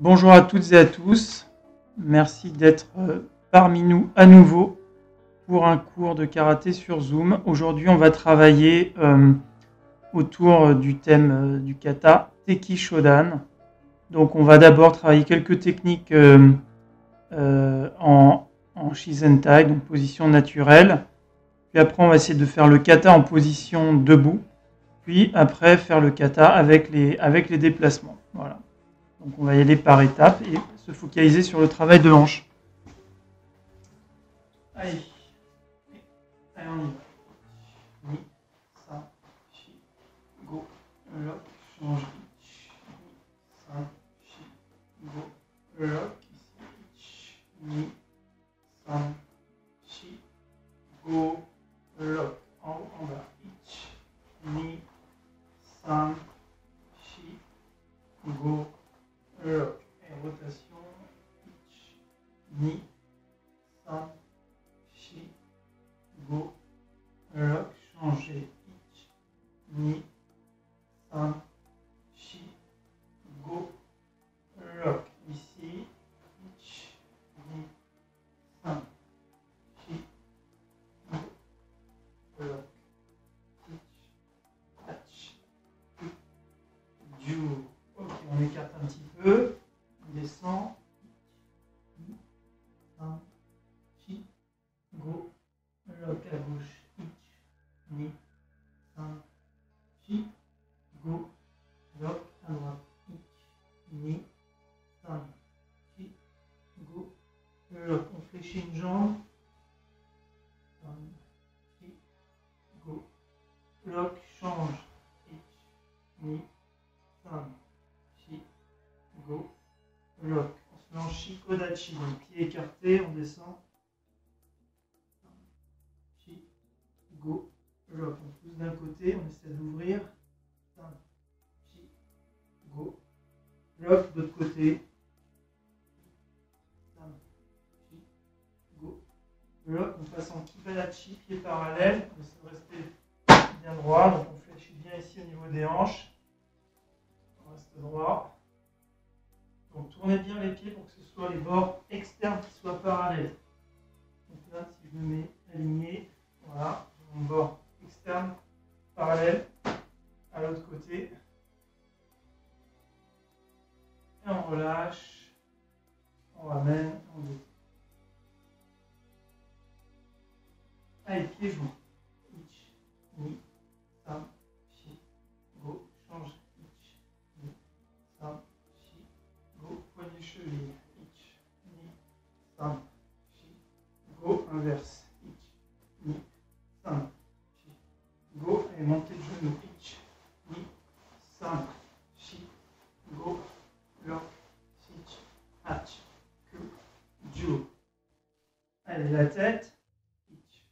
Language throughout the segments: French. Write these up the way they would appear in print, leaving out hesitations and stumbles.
Bonjour à toutes et à tous. Merci d'être parmi nous à nouveau pour un cours de karaté sur Zoom. Aujourd'hui, on va travailler autour du thème du kata Teki Shodan. Donc, on va d'abord travailler quelques techniques en Shizentai, donc position naturelle. Puis après, on va essayer de faire le kata en position debout. Puis après, faire le kata avec les déplacements. Voilà. Donc on va y aller par étapes et se focaliser sur le travail de hanche. Allez, allez on y va. Ni, sa, chi, go, lock, change, ich, ni, sa, chi, go, lock, ici, ich, ni, sa, chi, go, lock, en haut, en bas, ich, ni, sa, chi, go, lock. Et rotation, ich, ni, sa, chi, go, lock, changer, ich, ni, sa, chi, go, lock. Ici, ich, ni, sa, chi, go, lock, ich, touch, du. Ok, on écarte un petit peu, on descend, ich, sa, chi, go, lock à gauche, ich, ni, sa, chi, go, lock à droite, ich, ni, sa, chi, go, lock. On fléchit une jambe, sa, chi, go, lock, change, ich, ni, sa, chi, go, lock. On se met en shikodachi, donc pied écarté, on descend, chi, go, lock. On pousse d'un côté, on essaie d'ouvrir, chi, go, lock, de l'autre côté, chi, go, lock. On passe en kibadachi, pied parallèle, on essaie de rester bien droit, donc on fléchit bien ici au niveau des hanches, on reste droit. Donc tournez bien les pieds pour que ce soit les bords externes qui soient parallèles. Donc là, si je me mets aligné, voilà, j'ai mon bord externe parallèle à l'autre côté. Et on relâche, on ramène, on descend. Allez, pieds joints. Ich, ni, sa, chi, go, change. Ich, ni, sa, chi, go, poignet cheville. Ich, ni, sa, chi, go, inverse. Ich, ni, sa, chi, go, et montée de genou. Ich, ni, sa, chi, go, lock, sich, hatch, ku, ju. Allez, la tête. Ich,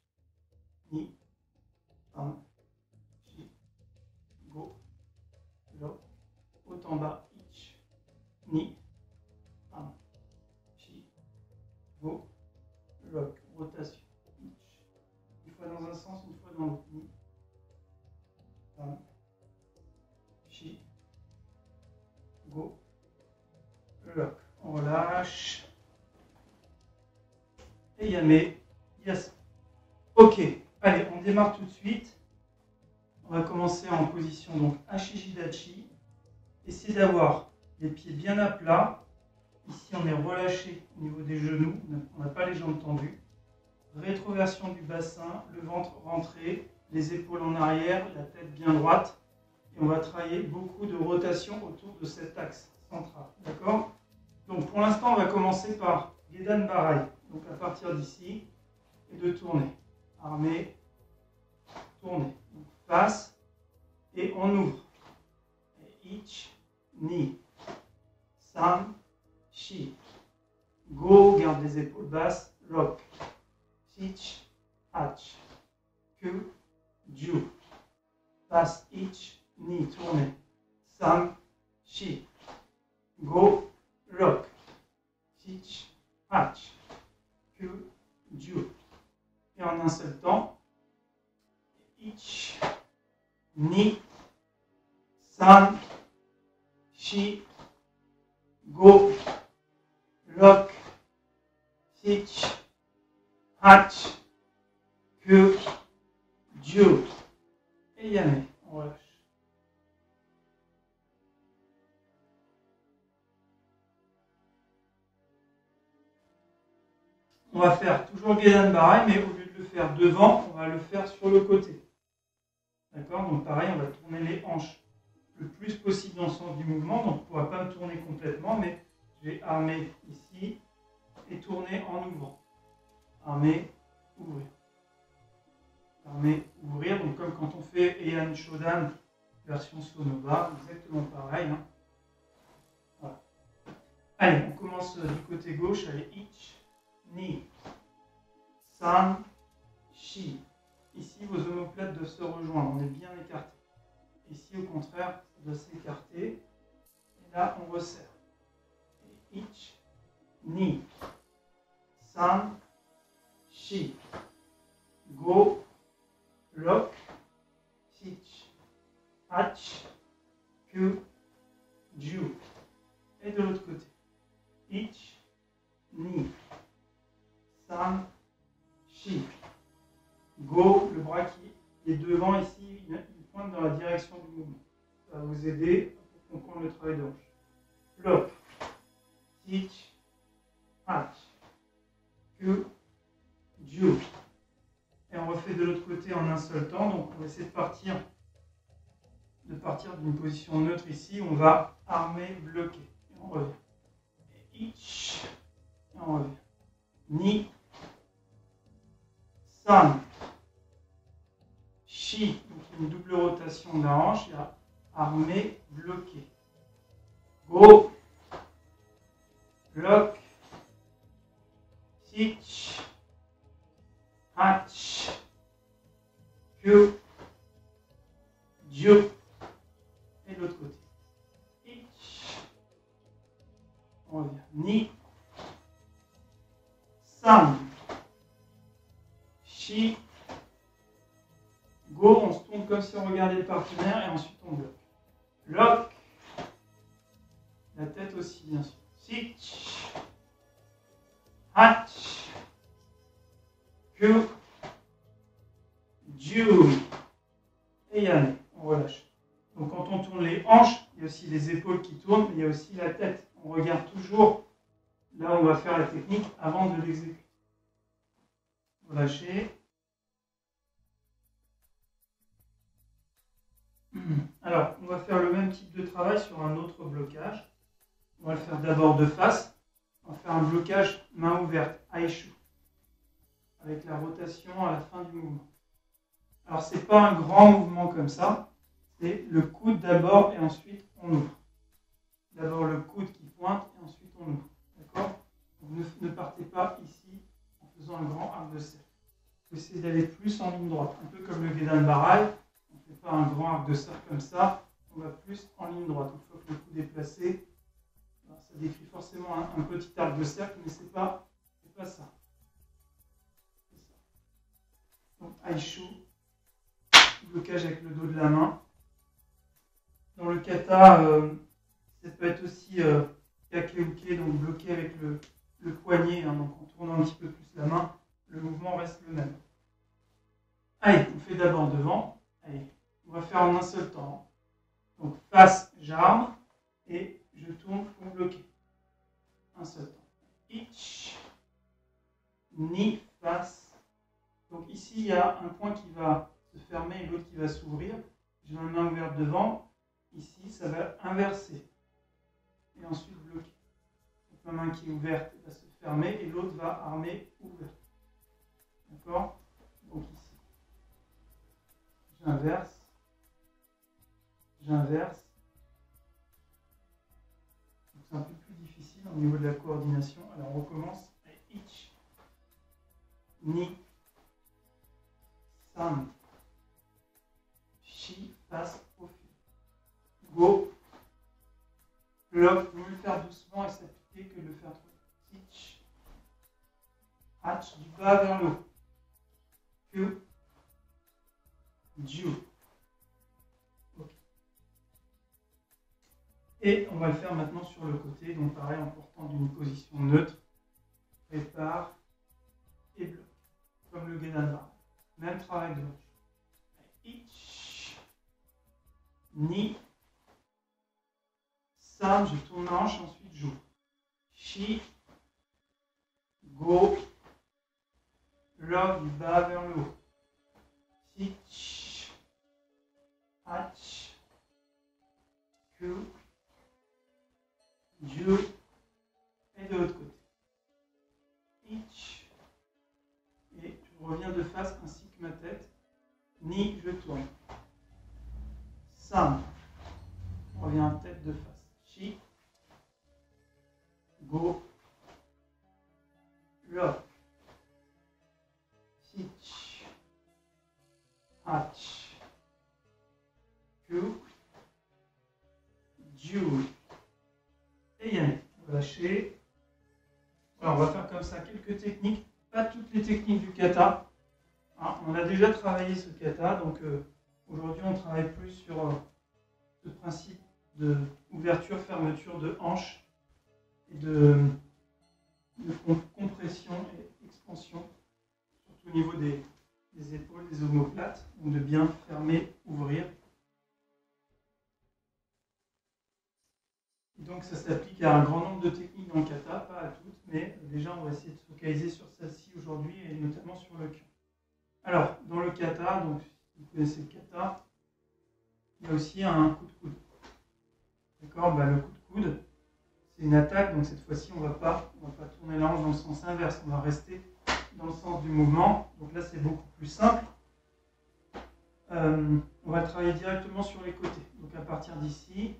ni, sa, chi, go, lock, haut en bas. Ich, ni, sa, chi, go, lock, rotation. Ich, une fois dans un sens, une fois dans l'autre. Ni, sa, chi, go, lock. On relâche. Et yame, yes. Ok, allez, on démarre tout de suite. On va commencer en position donc Ashijidachi. Essayez d'avoir les pieds bien à plat. Ici, on est relâché au niveau des genoux. On n'a pas les jambes tendues. Rétroversion du bassin, le ventre rentré, les épaules en arrière, la tête bien droite. Et on va travailler beaucoup de rotation autour de cet axe central. D'accord? Donc pour l'instant, on va commencer par Gedan Barai. Donc à partir d'ici, et de tourner. Armé, tourner. Donc passe, et on ouvre. Ich, ni, san, chi. Go, garde les épaules basses, lock. Ich, hatch. Ku, ju. Passe, ich, ni, tourner. San, chi. Go, lock. Ich, hatch. Ku, ju. Et en un seul temps. Ich, ni, san, chi, go, lock, teach, hatch, que, Dieu. Et yamé, on relâche. On va faire toujours Gedan Barai, mais au lieu de le faire devant, on va le faire sur le côté. D'accord? Donc pareil, on va tourner les hanches le plus possible dans le sens du mouvement. Donc on ne pourra pas me tourner complètement, mais je vais armer ici et tourner en ouvrant. Armer, ouvrir. Armer, ouvrir. Donc comme quand on fait Heian Shodan version Sonova, exactement pareil. Hein. Voilà. Allez, on commence du côté gauche. Allez, Ich, Ni, San, Shi. Ici, vos omoplates doivent se rejoindre. On est bien écarté. Ici, au contraire, ça doit s'écarter. Et là, on resserre. Et Ich, Ni, San, Shi. Go, lock, teach, hatch, que, Jiu. Et de l'autre côté. Ich, Ni, San, Shi. Go, le bras qui est devant ici, il pointe dans la direction du mouvement. Ça va vous aider pour comprendre le travail de hanche. Lock, teach, hatch, que, Jiu. Et on refait de l'autre côté en un seul temps. Donc on va essayer de partir d'une position neutre ici. On va armer, bloquer. Et on revient. Et ich. Et on revient. Ni. San. Shi. Donc une double rotation de la hanche. Il y a armer, bloquer. Go. Lock. Teach. Hatch, que, Dieu, et de l'autre côté. Ich, on revient. Ni, San, Shi, Go, on se tourne comme si on regardait le partenaire et ensuite on bloque. Lock, la tête aussi bien sûr. Teach, Hatch, que, Dieu, et Yann, on relâche. Donc quand on tourne les hanches, il y a aussi les épaules qui tournent, mais il y a aussi la tête. On regarde toujours là où on va faire la technique avant de l'exécuter. Relâchez. Alors, on va faire le même type de travail sur un autre blocage. On va le faire d'abord de face. On va faire un blocage main ouverte, Aishu, avec la rotation à la fin du mouvement. Alors, ce n'est pas un grand mouvement comme ça. C'est le coude d'abord et ensuite on ouvre. D'abord le coude qui pointe et ensuite on ouvre. D'accord? Ne partez pas ici en faisant un grand arc de cercle. Vous essayez d'aller plus en ligne droite. Un peu comme le Gedan Barai. On ne fait pas un grand arc de cercle comme ça. On va plus en ligne droite. Une fois que le coude est placé, ça décrit forcément un petit arc de cercle, mais ce n'est pas ça. Donc, Aishu, blocage avec le dos de la main. Dans le kata, ça peut être aussi kakeuke, donc bloqué avec le poignet, hein, donc en tournant un petit peu plus la main, le mouvement reste le même. Allez, on fait d'abord devant. Allez, on va faire en un seul temps. Donc face, j'arme et je tourne pour bloquer. Un seul temps. Ich, ni, face. Donc ici, il y a un point qui va se fermer et l'autre qui va s'ouvrir. J'ai ma main ouverte devant. Ici, ça va inverser. Et ensuite bloquer. Donc ma main qui est ouverte va se fermer et l'autre va armer ouverte. D'accord? Donc ici. J'inverse. J'inverse. C'est un peu plus difficile au niveau de la coordination. Alors on recommence. Ich, ni, san, shi, face, profil. Go, lock, mieux le faire doucement et s'appliquer que de le faire trop. Teach, hatch, du bas vers le haut. Que, Jiu. Okay. Et on va le faire maintenant sur le côté, donc pareil en portant d'une position neutre, prépare et bloc, comme le Gedan. Même travail de hanche. Ich, ni, sam, je tourne la hanche, ensuite j'ouvre. Shi, go, log, du bas vers le haut. Sich, hach, ku, ju, et de l'autre côté. Ich, et je reviens de face ainsi que ma tête. Ni, je tourne. Sam, on revient tête de face. Shi, go, lock, sich, hach, ku, ju, et yann. Lâcher. Alors, on va faire comme ça quelques techniques, pas toutes les techniques du kata. Hein, on a déjà travaillé ce kata, donc aujourd'hui on travaille plus sur ce principe de ouverture, fermeture de hanche et de compression et expansion, surtout au niveau des épaules, des omoplates, donc de bien fermer, ouvrir. Et donc ça s'applique à un grand nombre de techniques dans le kata, pas à toutes, mais déjà on va essayer de se focaliser sur celle-ci aujourd'hui et notamment sur le kyo. Alors, dans le kata, donc vous connaissez le kata, il y a aussi un coup de coude. D'accord, le coup de coude, c'est une attaque, donc cette fois-ci on ne va pas tourner la hanche dans le sens inverse, on va rester dans le sens du mouvement. Donc là c'est beaucoup plus simple. On va travailler directement sur les côtés. Donc à partir d'ici,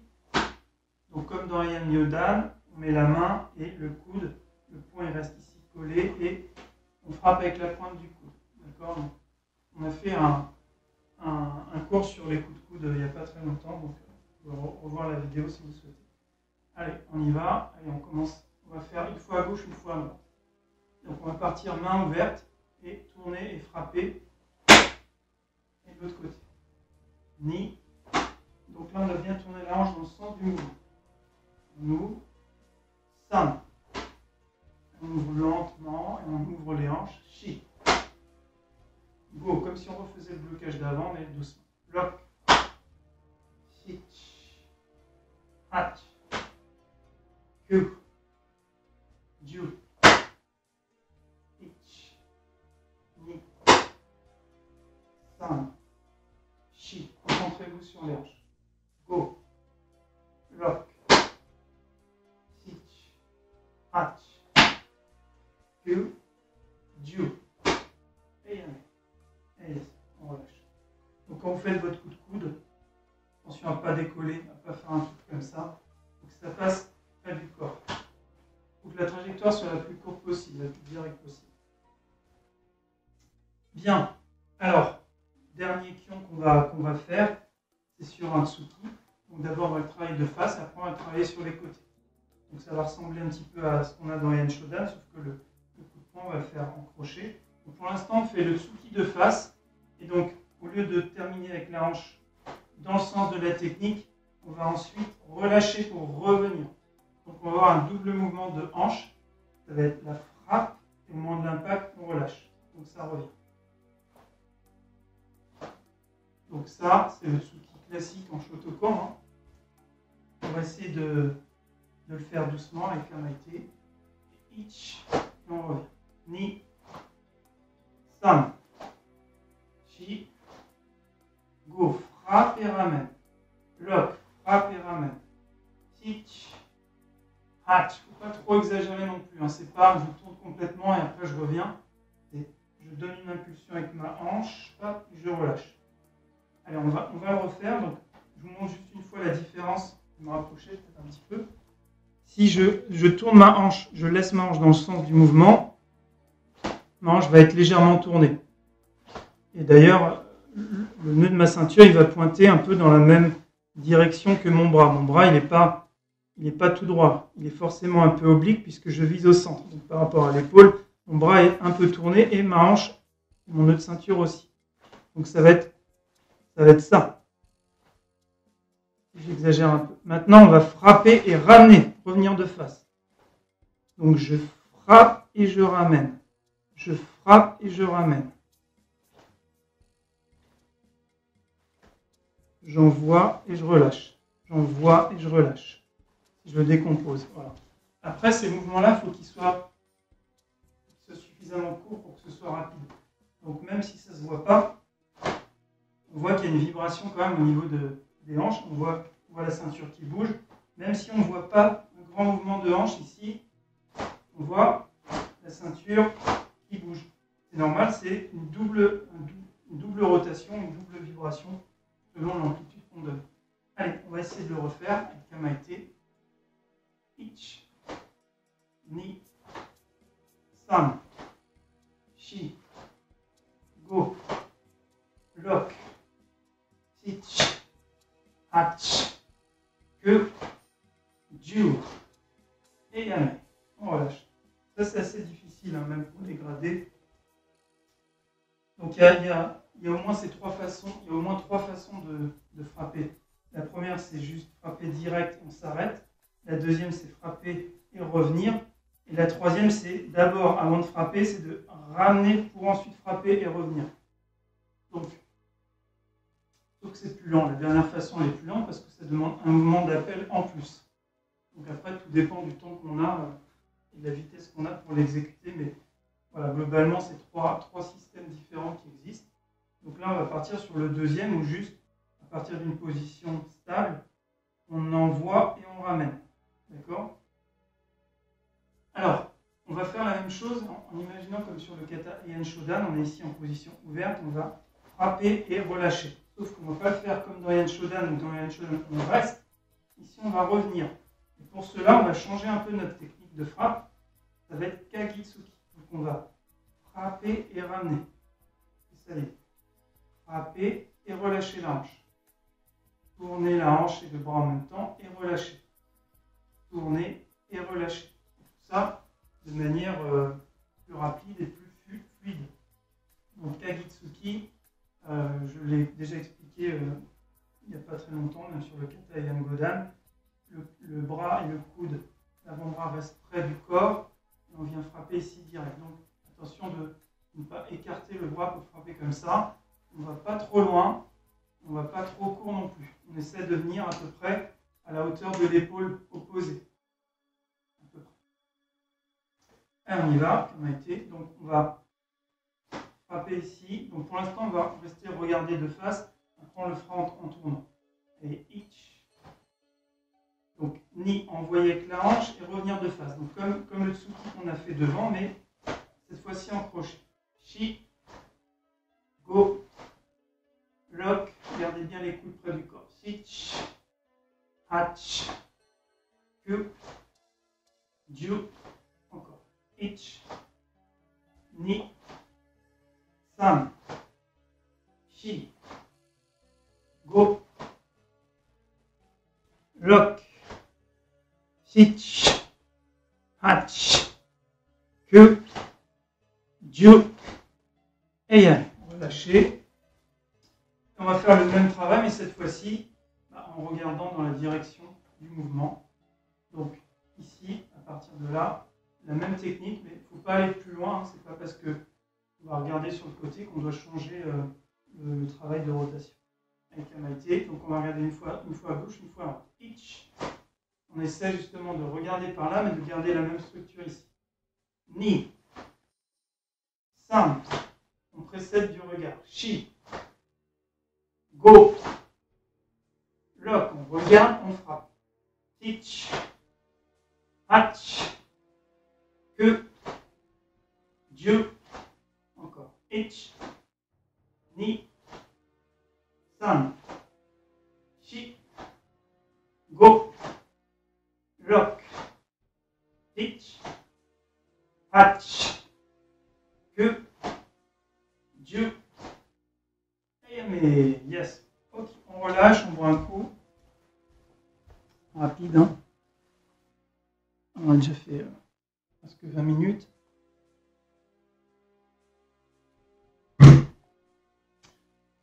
donc comme dans Yan Myodan, on met la main et le coude, le poing il reste ici collé et on frappe avec la pointe du coude. D'accord, on a fait un cours sur les coups de coude il n'y a pas très longtemps, donc vous pouvez revoir la vidéo si vous souhaitez. Allez, on y va. Allez, on commence. On va faire une fois à gauche, une fois à droite. Donc on va partir main ouverte et tourner et frapper. Et de l'autre côté. Ni. Donc là, on a bien tourné la hanche dans le sens du mouvement. Nous. Sam. On ouvre lentement et on ouvre les hanches. Shi. Go, comme si on refaisait le blocage d'avant, mais doucement. Lock. Sich. Hach. Ku. Ju. Ich. Ni. Sam. Shi. Concentrez-vous sur les hanches. Go. Lock. Sich. Hach. Ku. Ju. Et yann. Et on relâche. Donc quand vous faites votre coup de coude, attention à ne pas décoller, à ne pas faire un truc comme ça. Il faut que ça passe près du corps. Il faut que la trajectoire soit la plus courte possible, la plus directe possible. Bien. Alors, dernier kion qu'on va faire, c'est sur un tsuki. Donc d'abord on va le travailler de face, après on va le travailler sur les côtés. Donc ça va ressembler un petit peu à ce qu'on a dans Yan Shodan, sauf que le coup de poing on va le faire en crochet. Donc pour l'instant on fait le tsuki de face. Et donc, au lieu de terminer avec la hanche dans le sens de la technique, on va ensuite relâcher pour revenir. Donc, on va avoir un double mouvement de hanche. Ça va être la frappe et au moment de l'impact, on relâche. Donc, ça revient. Donc, ça, c'est le tsuki classique en Shotokan. Hein. On va essayer de le faire doucement avec un maïté. Ich, et on revient. Ni, sam. Shi, go, frappe et ramène. Lock, frappe et ramène. Sich, hatch. Il ne faut pas trop exagérer non plus. Hein. C'est pas, je tourne complètement et après je reviens. Et je donne une impulsion avec ma hanche, hop, je relâche. Allez, on va le refaire. Donc, je vous montre juste une fois la différence. Je vais me rapprocher peut-être un petit peu. Si je tourne ma hanche, je laisse ma hanche dans le sens du mouvement, ma hanche va être légèrement tournée. Et d'ailleurs, le nœud de ma ceinture, il va pointer un peu dans la même direction que mon bras. Mon bras, il n'est pas tout droit. Il est forcément un peu oblique puisque je vise au centre. Donc, par rapport à l'épaule, mon bras est un peu tourné et ma hanche, mon nœud de ceinture aussi. Donc, ça va être ça. j'exagère un peu. Maintenant, on va frapper et ramener, revenir de face. Donc, je frappe et je ramène. Je frappe et je ramène. J'envoie et je relâche. J'envoie et je relâche. Je le décompose. Voilà. Après, ces mouvements-là, il faut qu'ils soient suffisamment courts pour que ce soit rapide. Donc, même si ça ne se voit pas, on voit qu'il y a une vibration quand même au niveau des hanches. On voit la ceinture qui bouge. Même si on ne voit pas un grand mouvement de hanche ici, on voit la ceinture qui bouge. C'est normal, c'est une double rotation, une double vibration selon l'amplitude qu'on donne. Allez, on va essayer de le refaire avec Kamaite. Ich, Ni, Sam, Shi, Go, Lock, Sich, Hach, Que, Jiu et Yame. On relâche. Ça, c'est assez difficile, hein, même pour les gradés. Donc, il y a au moins ces trois façons, il y a au moins trois façons de frapper. La première, c'est juste frapper direct, on s'arrête. La deuxième, c'est frapper et revenir. Et la troisième, c'est d'abord, avant de frapper, c'est de ramener pour ensuite frapper et revenir. Donc, sauf que c'est plus lent. La dernière façon, elle est plus lente parce que ça demande un mouvement d'appel en plus. Donc après, tout dépend du temps qu'on a et de la vitesse qu'on a pour l'exécuter. Mais voilà, globalement, c'est trois systèmes différents qui existent. Donc là, on va partir sur le deuxième où juste, à partir d'une position stable, on envoie et on ramène. D'accord? Alors, on va faire la même chose en imaginant comme sur le kata Heian Shodan, on est ici en position ouverte, on va frapper et relâcher. Sauf qu'on ne va pas le faire comme dans Heian Shodan, donc dans Heian Shodan, on reste. Ici, on va revenir. Et pour cela, on va changer un peu notre technique de frappe. Ça va être Kagitsuki. Donc on va frapper et ramener. Et ça y est. Frapper et relâcher la hanche. Tourner la hanche et le bras en même temps et relâcher. Tourner et relâcher. Tout ça de manière plus rapide et plus fluide. Donc Kagitsuki, je l'ai déjà expliqué il n'y a pas très longtemps, même sur le kata Heian Godan. Le bras et le coude, l'avant-bras reste près du corps et on vient frapper ici direct. Donc attention de ne pas écarter le bras pour frapper comme ça. On ne va pas trop loin, on ne va pas trop court non plus. On essaie de venir à peu près à la hauteur de l'épaule opposée. À peu près. Et on y va, comme a été. Donc on va frapper ici. Donc pour l'instant, on va rester regarder de face. Après, on le fera en tournant. Et ich. Donc ni envoyer avec la hanche et revenir de face. Donc comme le tsuki qu'on a fait devant, mais cette fois-ci en crochet. Shi, go, lock, gardez bien les coudes près du corps. Sich, hach, que, jiu, encore. Ich, ni, sam, shi, go, lock, sich, hach, que, jiu, et yann. Relâchez. On va faire le même travail, mais cette fois-ci en regardant dans la direction du mouvement. Donc ici, à partir de là, la même technique, mais il ne faut pas aller plus loin. C'est pas parce que on va regarder sur le côté qu'on doit changer le travail de rotation. Avec Kamaite, donc on va regarder une fois à gauche, une fois à droite. Ich. On essaie justement de regarder par là, mais de garder la même structure ici. Ni. Sam. On précède du regard. Shi. Go. Lock. On regarde, on frappe. Ich. Hach. Que. Dieu. Encore. Ich. Ni. Sam. Shi. Go. Lock. Ich. Hach. Que. Dieu. Et mais yes. Ok, on relâche, on boit un coup. Rapide, hein. On a déjà fait presque 20 minutes.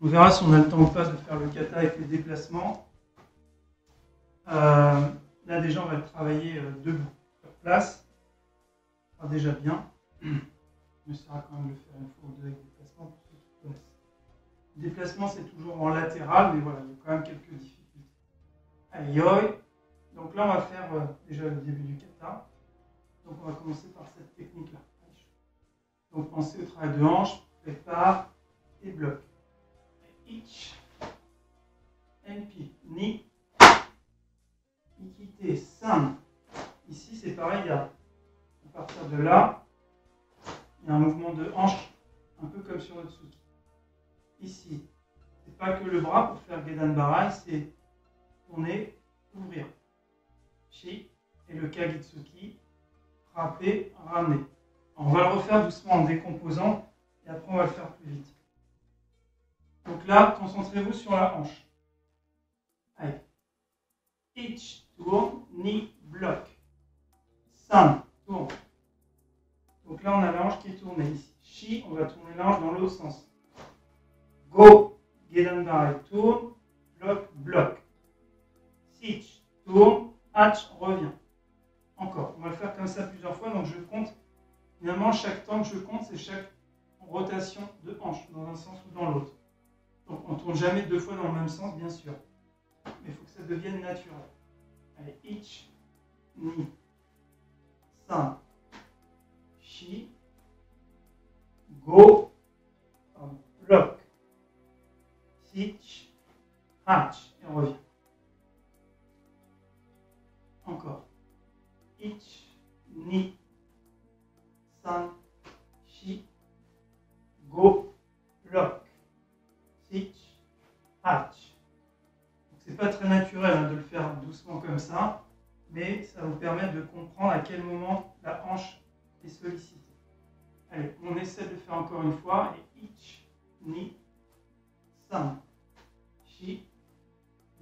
On verra si on a le temps ou pas de faire le kata avec les déplacements. Là déjà on va travailler debout sur place. Ça sera déjà bien. On essaiera quand même de le faire une fois ou deux avec déplacement pour ceux qui connaissent. Le déplacement c'est toujours en latéral, mais voilà, il y a quand même quelques difficultés. Allez, yoi. Donc là on va faire déjà le début du kata. Donc on va commencer par cette technique-là. Donc pensez au travail de hanche, prépare et bloc. Ich, NP, ni, Ikite, San. Ici c'est pareil, à partir de là, il y a un mouvement de hanche, un peu comme sur le Tsuki. Ici, c'est pas que le bras pour faire Gedan Barai, c'est tourner, ouvrir. Shi et le Kagitsuki, frapper, ramener. On va le refaire doucement en décomposant et après on va le faire plus vite. Donc là, concentrez-vous sur la hanche. Allez. Ich, tourne, ni, bloc. San, tourne. Donc là, on a la hanche qui est tournée ici. Shi, on va tourner la hanche dans l'autre sens. Go, Gedan Barai, tourne, bloc, bloc. Sich, tourne, hatch, revient. Encore, on va le faire comme ça plusieurs fois, donc je compte. Finalement, chaque temps que je compte, c'est chaque rotation de hanche, dans un sens ou dans l'autre. Donc on ne tourne jamais deux fois dans le même sens, bien sûr. Mais il faut que ça devienne naturel. Allez, ich, ni, san, shi, go, bloc, sich, hatch, et on revient. Encore. Ich, ni, san, shi, go, bloc, sich, hatch. C'est pas très naturel hein, de le faire doucement comme ça, mais ça vous permet de comprendre à quel moment la hanche est sollicitée. Allez, on essaie de le faire encore une fois. Et ich, ni, san, shi,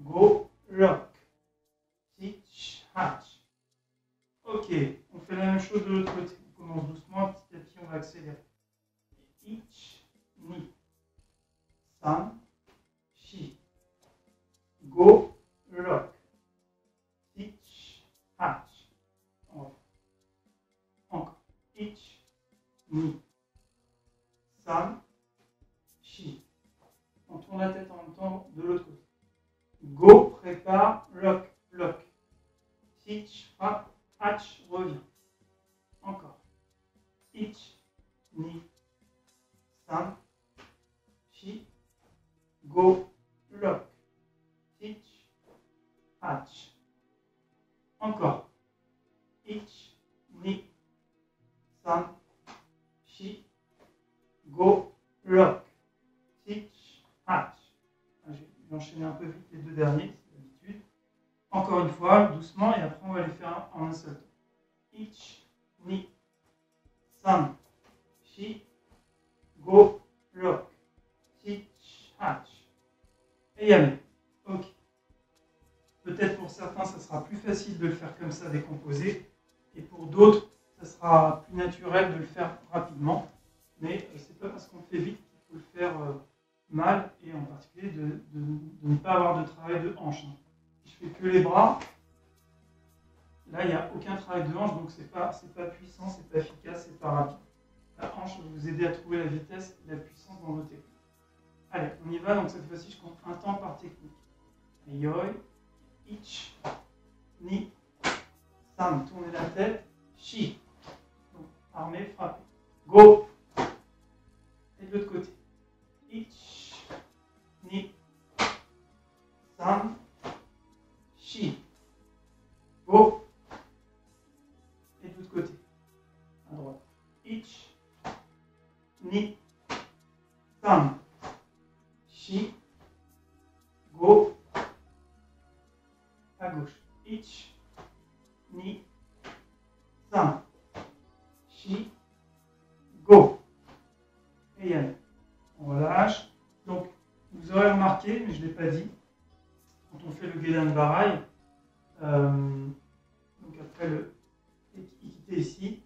go, bloc, sich, hatch. Ok, on fait la même chose de l'autre côté. On commence doucement, petit à petit on va accélérer. Ich, ni, san, shi, go, bloc, sich, hatch. Encore. Ich, ni, san, shi. On tourne la tête en même temps de l'autre côté. Go, prépare, bloc, bloc. Sich, frappe, hatch, revient. Encore. Ich, ni, san, shi, go, bloc. Ich, hatch. Encore. Ich, ni, san, shi, go, bloc. Ich, hatch. Je vais enchaîner un peu vite les deux derniers, c'est l'habitude. Encore une fois, doucement, et après on va les faire en un seul temps. Ich, ni, san, shi, go, bloc. Ich, hatch. Et yamé. Ok. Peut-être pour certains, ça sera plus facile de le faire comme ça, décomposé. Et pour d'autres, ça sera plus naturel de le faire rapidement. Mais c'est pas parce qu'on le fait vite qu'il faut le faire mal. Et en particulier de ne pas avoir de travail de hanche. Si je fais que les bras, là, il n'y a aucun travail de hanche. Donc, c'est pas puissant, c'est pas efficace, c'est pas rapide. La hanche va vous aider à trouver la vitesse et la puissance dans vos techniques. Allez, on y va. Donc, cette fois-ci, je compte un temps par technique. Yoi, ich, ni, san, tournez la tête, shi. Donc, armé, frappé. Go. Et de l'autre côté. Ich, ni, san, shi. Go. Et de l'autre côté. À droite. Ich, ni, san, shi. Go. À gauche. Ich, ni, san, shi, go. Et allez. On relâche. Donc, vous aurez remarqué, mais je ne l'ai pas dit, quand on fait le Gedan Barai, donc après le Ikite ici,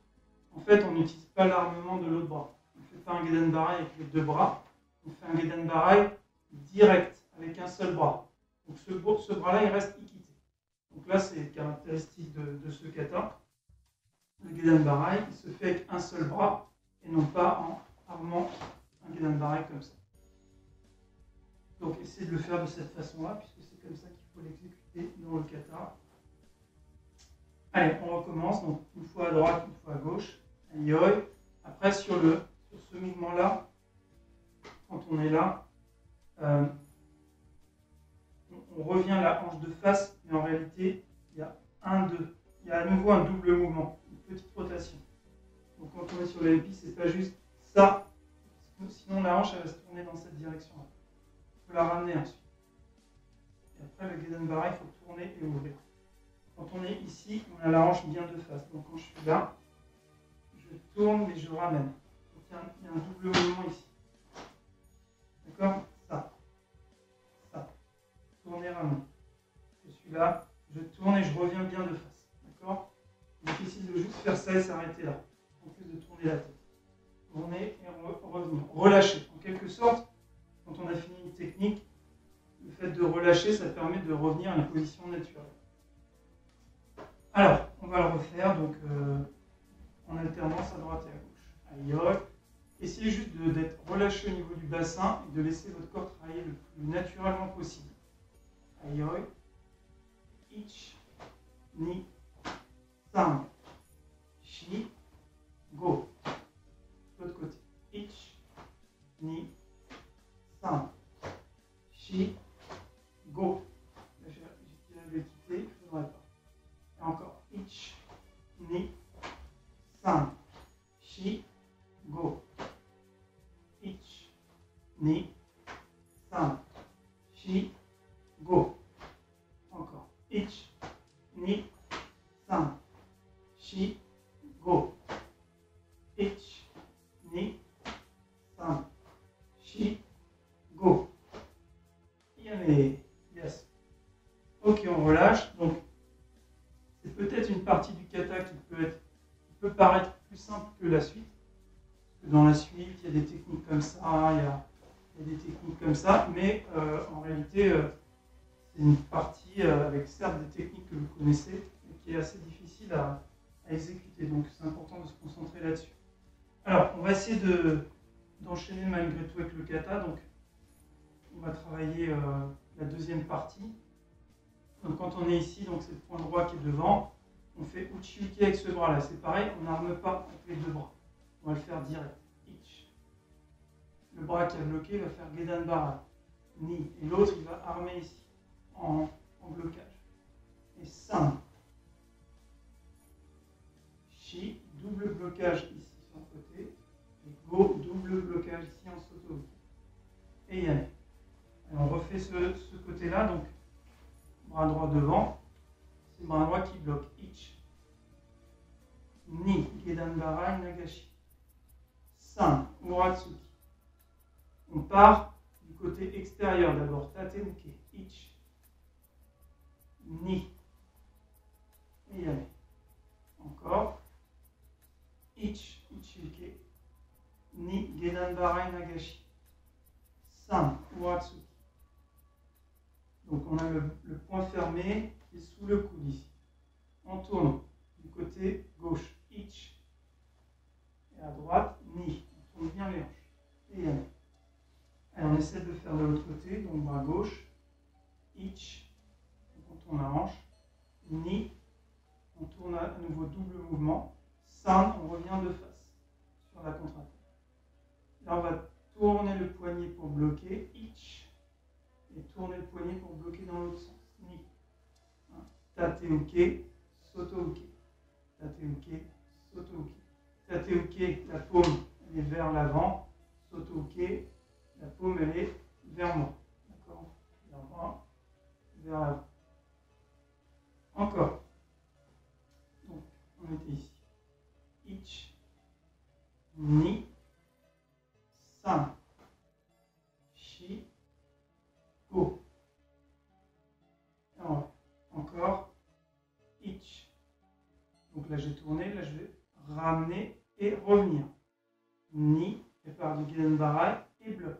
en fait, on n'utilise pas l'armement de l'autre bras. On ne fait pas un Gedan Barai avec les deux bras. On fait un Gedan Barai direct, avec un seul bras. Donc ce bras-là, il reste Ikite. Donc là, c'est caractéristique de ce kata. Le Gedan Barai, il se fait avec un seul bras et non pas en armant un Gedan Barai comme ça. Donc essayez de le faire de cette façon-là, puisque c'est comme ça qu'il faut l'exécuter dans le kata. Allez, on recommence. Donc une fois à droite, une fois à gauche. Aïe. Après, sur ce mouvement-là, quand on est là, on revient à la hanche de face, mais en réalité, il y a il y a à nouveau un double mouvement, une petite rotation. Donc quand on est sur le MP, c'est pas juste ça, sinon la hanche elle va se tourner dans cette direction-là. Il faut la ramener ensuite. Et après le Gedan Barai, il faut tourner et ouvrir. Quand on est ici, on a la hanche bien de face. Donc quand je suis là, je tourne mais je ramène. Donc il y a un double mouvement ici. D'accord? Ça. Tourner, ramener. Je suis là, je tourne et je reviens bien de face. D'accord? Difficile de juste faire ça et s'arrêter là, en plus de tourner la tête. Tourner et revenir. Relâcher. En quelque sorte, quand on a fini une technique, le fait de relâcher, ça permet de revenir à une position naturelle. Alors, on va le refaire donc en alternance à droite et à gauche. Aïe. Essayez juste d'être relâché au niveau du bassin et de laisser votre corps travailler le plus naturellement possible. Aïe. Ich, ni, san, shi, go. De l'autre côté. Ich, ni, san, shi, go. Là, j'ai quitter, il ne faudrait pas. Et encore. Ich, ni, san, shi, go. Ich, ni, san, shi, go. Encore. Ich, ni, san, shi, go. Ich, ni, san, shi, go. Yes. Ok, on relâche. Donc, c'est peut-être une partie du kata qui peut paraître plus simple que la suite. Parce que dans la suite, il y a des techniques comme ça, il y a des techniques comme ça, mais en réalité, c'est une partie avec certes des techniques que vous connaissez, mais qui est assez difficile à exécuter. Donc c'est important de se concentrer là-dessus. Alors, on va essayer d'enchaîner malgré tout avec le kata. Donc, on va travailler la deuxième partie. Donc quand on est ici, donc c'est le point droit qui est devant. On fait uchi-uki avec ce bras-là. C'est pareil, on n'arme pas avec les deux bras. On va le faire direct. Ich. Le bras qui a bloqué va faire Gedan Barai. Ni. Et l'autre, il va armer ici, en blocage. Et san. Shi. Double blocage ici sur le côté. Et go. Double blocage ici en soto. Et yane. On refait ce côté-là. Donc, bras droit devant. C'est le bras droit qui bloque. Ich. Ni. Gedan Barai Nagashi. San, Uratsuki. On part du côté extérieur d'abord. Tateuke. Ich. Ni. Et allez. Encore. Ich. Ichiuke. Ni. Gedan Barai Nagashi. San, Uratsuki. Donc on a le point fermé qui est sous le coude ici. On tourne du côté gauche. Ich. Et à droite, ni. On tourne bien les hanches. Et allez. Allez, on essaie de le faire de l'autre côté. Donc bras gauche. Ich. Donc on tourne la hanche. Ni. On tourne à nouveau double mouvement. San, on revient de face sur la contre-attaque. Là, on va tourner le poignet pour bloquer. Ich. Et tourner le poignet pour bloquer dans l'autre sens. Ni. Tateuke. Sotouke. Tateuke. Sotouke. Tateuke, la paume, elle est vers l'avant. Sotouke, la paume, elle est vers moi. D'accord? Vers moi, vers l'avant. Encore. Donc, on était ici. Ich, ni, san, shi, go. Alors, encore. Ich. Donc là, j'ai tourné. Là, je vais ramener et revenir. Ni, prépare du Gedan Barai et bloc.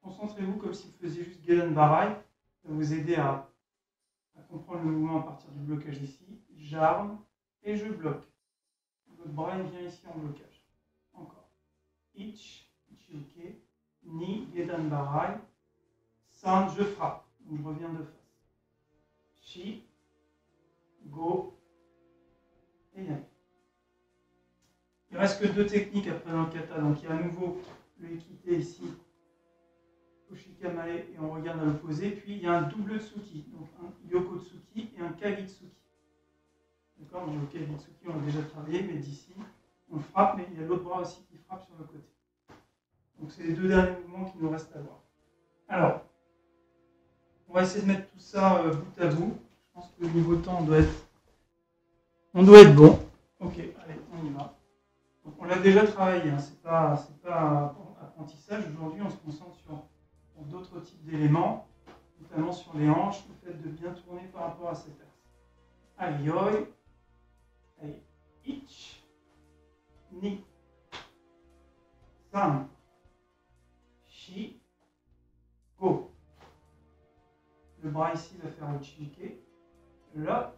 Concentrez-vous comme si vous faisiez juste Gedan Barai. Ça va vous aider à comprendre le mouvement à partir du blocage ici. J'arme et je bloque. L'autre bras il vient ici en blocage. Encore. Ich, Ichi-uke, Ni, Gedan Barai. San, je frappe. Donc je reviens de face. Shi, Go, et Yai. Il ne reste que deux techniques après dans le kata. Donc il y a à nouveau le Ikite ici, Oshikamae, et on regarde à l'opposé. Puis il y a un double Tsuki, donc un Yokotsuki et un Kagitsuki. D'accord. Donc le Kagitsuki, on l'a déjà travaillé, mais d'ici, on le frappe, mais il y a l'autre bras aussi qui frappe sur le côté. Donc c'est les deux derniers mouvements qui nous restent à voir. Alors, on va essayer de mettre tout ça bout à bout. Je pense que le niveau temps, on doit être bon. Ok, allez, on y va. Donc, on l'a déjà travaillé, hein. C'est pas apprentissage. Aujourd'hui, on se concentre sur d'autres types d'éléments, notamment sur les hanches, le fait de bien tourner par rapport à cet axe. Allez, yoi. Allez, ich, ni, san, shi, go. Le bras ici va faire le chike, lock,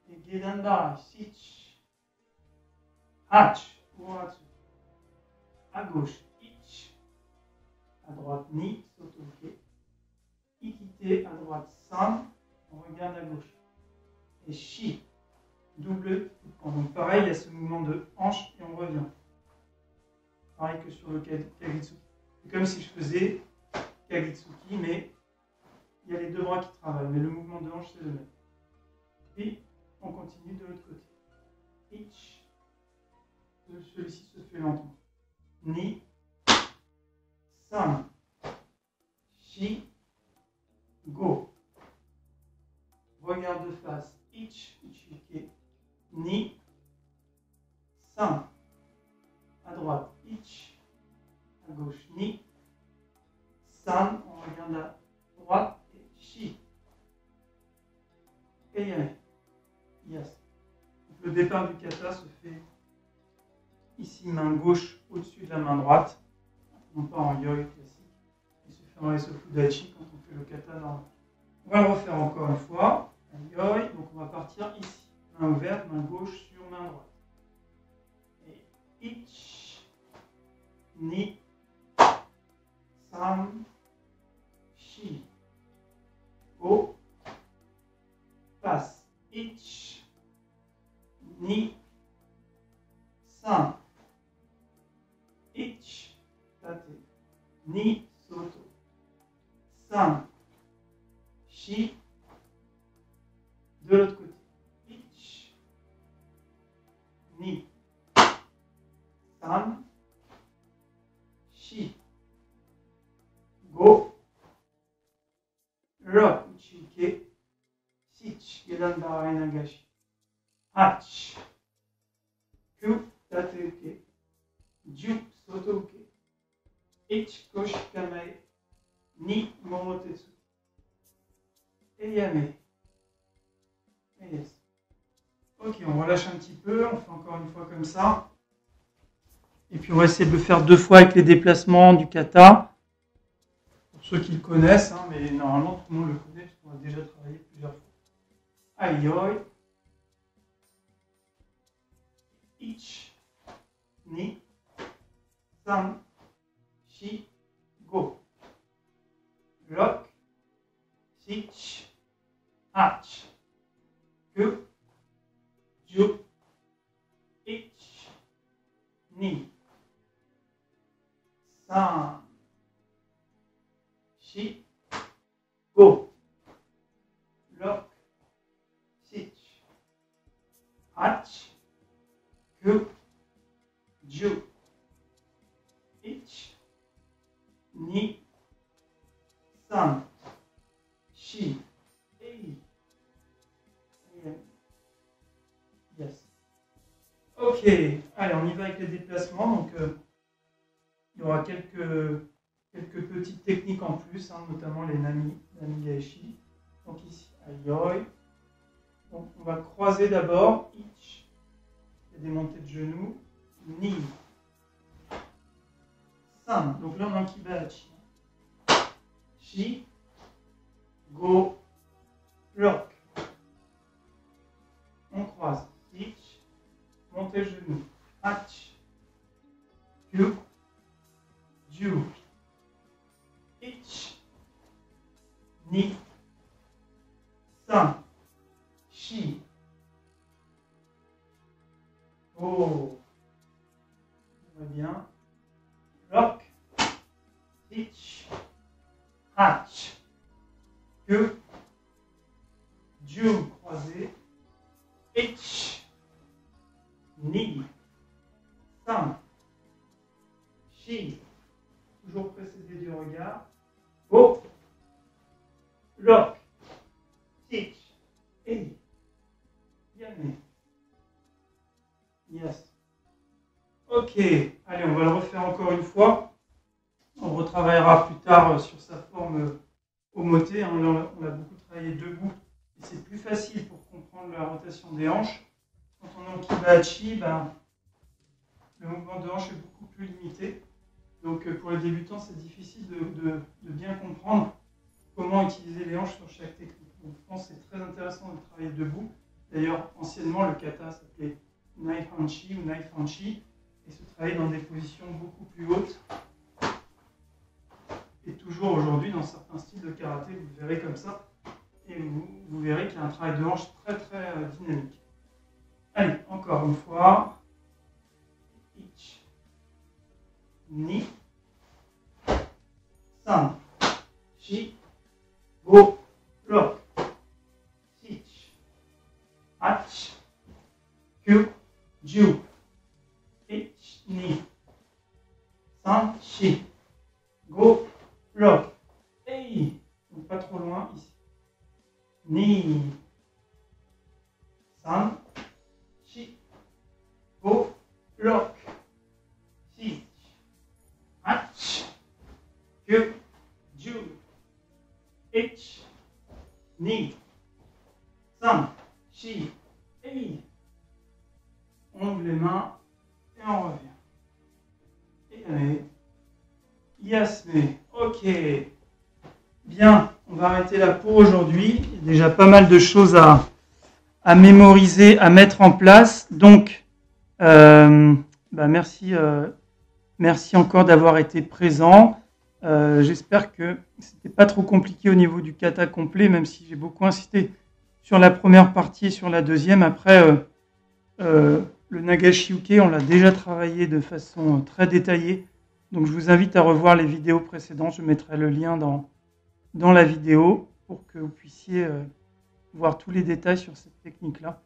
et gedan barai, sich, hach, uratsu. À gauche, ich, à droite, ni, sotoke, ikite, à droite, san, on regarde à gauche, et shi, double coup de poing. Donc pareil, il y a ce mouvement de hanche et on revient. Pareil que sur le Kagitsuki. C'est comme si je faisais Kagitsuki, mais il y a les deux bras qui travaillent, mais le mouvement de hanche c'est le même. Puis on continue de l'autre côté. Ich. Celui-ci se fait lentement. Ni. San. Shi. Go. Regarde de face. Ich. Ichike. Ni. San. À droite. Ich. À gauche. Ni. San. On regarde à droite. Shi. Et yes. Donc, le départ du kata se fait ici, main gauche au-dessus de la main droite. Non pas en yoi classique. Il se fait en Reso Fudachi quand on fait le kata normal. On va le refaire encore une fois. Un yoi. Donc on va partir ici. Main ouverte, main gauche sur main droite. Et ich, ni, san, shi. Go, passe, ich, ni, san, ich, tate, ni, soto, san, shi, de l'autre côté, ich, ni, san, shi, go, rock, uchiuke, sich, gedan barai nagashi, hach, ku, tateuke, ju, sotouke, ich, koshi kamae, ni, momotetsu, et yame. Et yes. Ok, on relâche un petit peu, on fait encore une fois comme ça. Et puis on va essayer de le faire deux fois avec les déplacements du kata. Pour ceux qui le connaissent, hein, mais normalement tout le monde le connaît puisqu'on a déjà travaillé plusieurs fois. Aïe, ich, ni, san, shi, go. Lock, sich, hach, ku, ju, ich, ni, san, shi, go, lock, sich, hach, ku, ju, ich, ni, san, shi, ei. Yes. Ok, allez, on y va avec les déplacements. Donc, il y aura quelques petites techniques en plus, hein, notamment les nami gaeshi. Donc ici, aïe. Donc, on va croiser d'abord ich. Il y a des montées de genoux. Ni. San. Donc là, on est en kibachi. Shi. Go. lock. On croise. Hitch. Montez le genou. Hatch. Q. Ju. Hitch. Ni. San. Shi. Oh. Ça va bien. Lock. Hitch. Hatch. Q. Ju. Croisé. Hitch. Ni. San. Shi. Toujours précédé du regard. Go. Lock. Hitch. Et. Yamé. Yes. Ok. Allez, on va le refaire encore une fois. On retravaillera plus tard sur sa forme homotée. On l'a beaucoup travaillé debout. Et c'est plus facile pour comprendre la rotation des hanches. Quand on est en Kiba-Hachi, le mouvement de hanche est beaucoup plus limité. Donc pour les débutants, c'est difficile de bien comprendre comment utiliser les hanches sur chaque technique. Donc je pense que c'est très intéressant de travailler debout. D'ailleurs, anciennement, le kata s'appelait Knife Hanchi ou Knife Hanchi et se travaillait dans des positions beaucoup plus hautes. Et toujours aujourd'hui, dans certains styles de karaté, vous le verrez comme ça. Et vous verrez qu'il y a un travail de hanche très très dynamique. Allez, encore une fois. Hitch. Ni. San. Shi. Go. Lock. Hitch. Hatch. Q. Ju. Hitch. Ni. San. Shi. Go. Lock. Hey. Donc pas trop loin ici. Ni. San. Shi. Go. Lock. Hitch. Hatch. Q. Ju. Hitch. Ni. San. Shi. Hey. On ouvre les mains et on revient. Et allez. Yasmé. Ok. Bien. On va arrêter là pour aujourd'hui. Il y a déjà pas mal de choses à mémoriser, à mettre en place. Donc, merci encore d'avoir été présent. J'espère que c'était pas trop compliqué au niveau du kata complet, même si j'ai beaucoup insisté sur la première partie et sur la deuxième. Après, le Nagashi-Uke, on l'a déjà travaillé de façon très détaillée. Donc, je vous invite à revoir les vidéos précédentes. Je mettrai le lien dans la vidéo pour que vous puissiez voir tous les détails sur cette technique-là.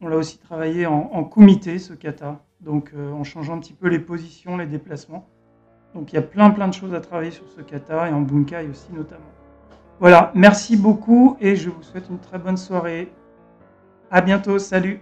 On l'a aussi travaillé en kumite, ce kata, donc en changeant un petit peu les positions, les déplacements. Donc il y a plein de choses à travailler sur ce kata et en bunkai aussi notamment. Voilà, merci beaucoup et je vous souhaite une très bonne soirée. À bientôt, salut!